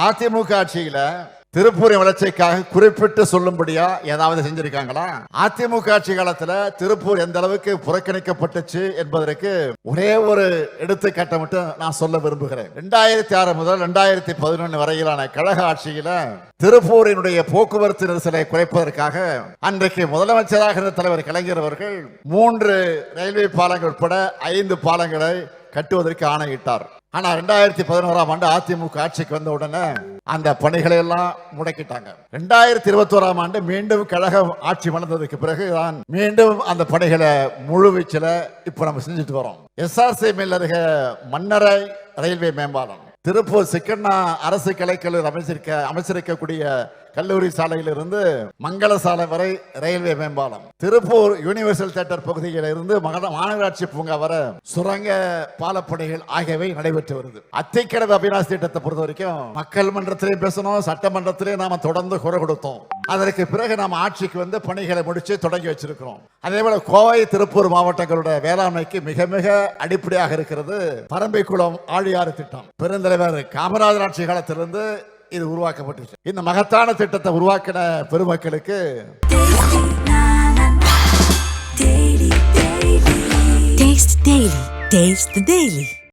அதிமுக ஆட்சியில திருப்பூரின் வளர்ச்சிக்காக குறிப்பிட்டு சொல்லும்படியா ஏதாவது செஞ்சிருக்காங்களா? அதிமுக ஆட்சி காலத்துல திருப்பூர் எந்த அளவுக்கு புறக்கணிக்கப்பட்டுச்சு என்பதற்கு ஒரே ஒரு எடுத்துக்காட்டை மட்டும் நான் சொல்ல விரும்புகிறேன். 2006 முதல் 2011 வரையிலான கழக ஆட்சியில திருப்பூரினுடைய போக்குவரத்து நெரிசலை குறைப்பதற்காக அன்றைக்கு முதலமைச்சராக இருந்த தலைவர் கலைஞர் அவர்கள் 3 ரயில்வே பாலங்கள் உட்பட 5 பாலங்களை கட்டுவதற்கு ஆணையிட்டார். ஆனா 2011ஆம் ஆண்டு அதிமுக ஆட்சிக்கு வந்த உடனே அந்த பணிகளை எல்லாம் முடக்கிட்டாங்க. 2021ஆம் ஆண்டு மீண்டும் கழகம் ஆட்சி மலர்ந்ததுக்கு பிறகுதான் மீண்டும் அந்த பணிகளை முழுவீச்சில் இப்ப நம்ம செஞ்சுட்டு வரோம். SRC மில் அருகே மன்னரை ரயில்வே மேம்பாலம், திருப்பூர் சிக்கண்ணா அரசு கலைக்கல்லூரி அமைச்சிருக்கக்கூடிய கல்லூரி சாலையிலிருந்து மங்கள சாலை வரை ரயில்வே மேம்பாலம், திருப்பூர் யூனிவர்சல் தியேட்டர் பகுதியில் இருந்து மாநகராட்சி பூங்கா வரை சுரங்க பாலப்பணிகள் ஆகியவை நடைபெற்று வருது. அத்திக்கடவு அபிநாசி திட்டத்தை பொறுத்த வரைக்கும் மக்கள் மன்றத்திலேயும் பேசணும், சட்டமன்றத்திலேயும் நாம தொடர்ந்து குரல் கொடுத்தோம். அதற்கு பிறகு நாம ஆட்சிக்கு வந்து பணிகளை முடிச்சு தொடங்கி வச்சிருக்கிறோம். அதே போல கோவை திருப்பூர் மாவட்டங்களுடைய வேளாண்மைக்கு மிக மிக அடிப்படையாக இருக்கிறது பரம்பிக்குளம் ஆழியாறு திட்டம். பெருந்தலைவர் காமராஜர் ஆட்சி காலத்திலிருந்து இது உருவாக்கப்பட்டுச்சு. இந்த மகத்தான திட்டத்தை உருவாக்கின பெருமக்களுக்கு Taste the Daily.